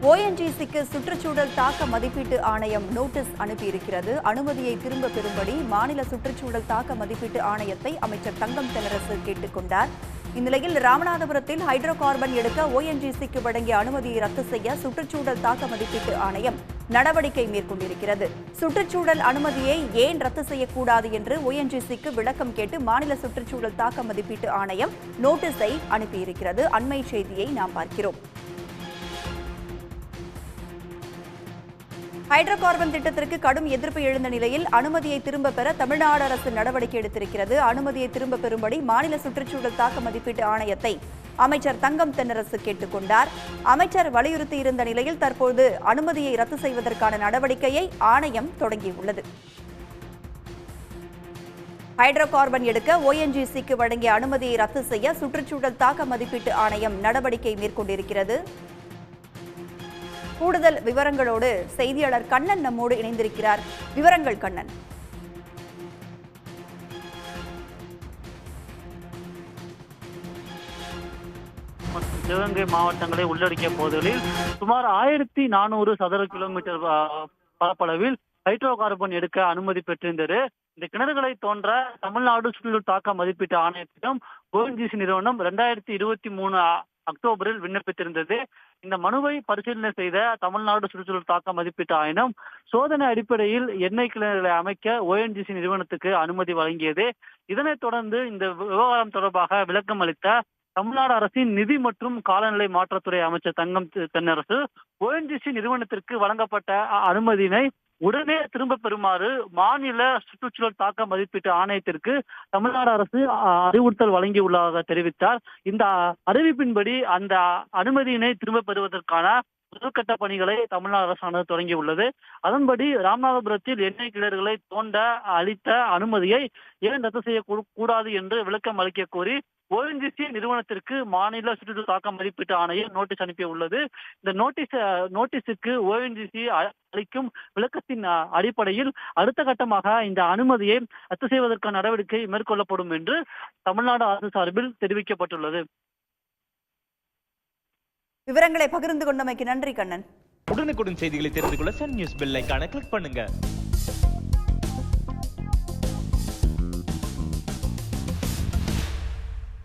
ONGCக்கு சுற்றுச்சூழல் தாக்க மதிப்பீட்டு ஆணையம் நோட்டீஸ் அனுப்பியிருக்கிறது. அனுமதியை திரும்ப பெறும்படி மாநில சுற்றுச்சூழல் தாக்க மதிப்பீட்டு ஆணையத்தை அமைச்சர் தங்கம் தென்னரசு கேட்டுக் கொண்டார். இந்நிலையில் ராமநாதபுரத்தில் ஹைட்ரோ கார்பன் எடுக்க ONGCக்கு வழங்கிய அனுமதியை ரத்து செய்ய சுற்றுச்சூழல் தாக்க மதிப்பீட்டு ஆணையம் நடவடிக்கை மேற்கொண்டிருக்கிறது. சுற்றுச்சூழல் அனுமதியை ஏன் ரத்து செய்யக்கூடாது என்று ONGCக்கு விளக்கம் கேட்டு மாநில சுற்றுச்சூழல் தாக்க மதிப்பீட்டு ஆணையம் நோட்டீஸை அனுப்பியிருக்கிறது. அண்மை செய்தியை நாம் பார்க்கிறோம். ஹைட்ரோ கார்பன் திட்டத்திற்கு கடும் எதிர்ப்பு எழுந்த நிலையில் அனுமதியை திரும்ப பெற தமிழ்நாடு அரசு நடவடிக்கை எடுத்திருக்கிறது. அனுமதியை திரும்ப பெறும்படி மாநில சுற்றுச்சூழல் தாக்க மதிப்பீட்டு ஆணையத்தை அமைச்சர் தங்கம் தென்னரசு கேட்டுக் கொண்டார். அமைச்சர் வலியுறுத்தியிருந்த நிலையில் தற்போது அனுமதியை ரத்து செய்வதற்கான நடவடிக்கையை ஆணையம் தொடங்கியுள்ளது. ஹைட்ரோ கார்பன் எடுக்க ONGCக்கு வழங்கிய அனுமதியை ரத்து செய்ய சுற்றுச்சூழல் தாக்க மதிப்பீட்டு ஆணையம் நடவடிக்கை மேற்கொண்டிருக்கிறது. கூடுதல் விவரங்களோடு செய்தியாளர் கண்ணன் நம்மோடு இணைந்திருக்கிறார். விவரங்கள் கண்ணன். சிவகங்கை மாவட்டங்களை உள்ளடக்கிய பகுதிகளில் சுமார் 1400 சதுர கிலோமீட்டர் பரப்பளவில் ஹைட்ரோ கார்பன் எடுக்க அனுமதி பெற்றிருந்தது. இந்த கிணறுகளை தோன்ற தமிழ்நாடு சுற்றுச்சூழல் தாக்க மதிப்பீட்டு ஆணையத்திடம் ONGC நிறுவனம் 2023 அக்டோபரில் விண்ணப்பித்திருந்தது. இந்த மனுவை பரிசீலனை செய்த தமிழ்நாடு சுற்றுச்சூழல் தாக்க மதிப்பீட்டு ஆணையம் சோதனை அடிப்படையில் எண்ணெய் கிணறுகளை அமைக்க ONGC நிறுவனத்துக்கு அனுமதி வழங்கியது. இதனைத் தொடர்ந்து இந்த விவகாரம் தொடர்பாக விளக்கம் அளித்த தமிழ்நாடு அரசின் நிதி மற்றும் காலநிலை மாற்றத்துறை அமைச்சர் தங்கம் தென்னரசு ONGC நிறுவனத்திற்கு வழங்கப்பட்ட அனுமதியினை உடனே திரும்ப பெறுமாறு மாநில சுற்றுச்சூழல் தாக்க மதிப்பீட்டு ஆணையத்திற்கு தமிழ்நாடு அரசு அறிவுறுத்தல் வழங்கியுள்ளதாக தெரிவித்தார். இந்த அறிவிப்பின்படி அந்த அனுமதியினை திரும்ப பெறுவதற்கான முதற்கட்ட பணிகளை தமிழ்நாடு அரசானது தொடங்கியுள்ளது. அதன்படி ராமநாதபுரத்தில் எண்ணெய் கிணறுகளை தோண்ட அளித்த அனுமதியை ஏன் ரத்து செய்யக்கூடாது என்று விளக்கம் அளிக்க கோரி ONGC நிறுவனத்திற்கு மாநில சுற்றுச்சூழல் தாக்க மதிப்பீட்டு ஆணையம் நோட்டீஸ் அனுப்பியுள்ளது. இந்த நோட்டீஸுக்கு ONGC அளிக்கும் விளக்கத்தின் அடிப்படையில் அடுத்த கட்டமாக இந்த அனுமதியை ரத்து செய்வதற்கான நடவடிக்கை மேற்கொள்ளப்படும் என்று தமிழ்நாடு அரசு சார்பில் தெரிவிக்கப்பட்டுள்ளது. விவரங்களை பகிர்ந்து கொண்டமைக்கு நன்றி கண்ணன். உடனுக்குடன் செய்திகளை தெரிந்து கொள்ள சன் நியூஸ் பெல் ஐகானை கிளிக் பண்ணுங்க.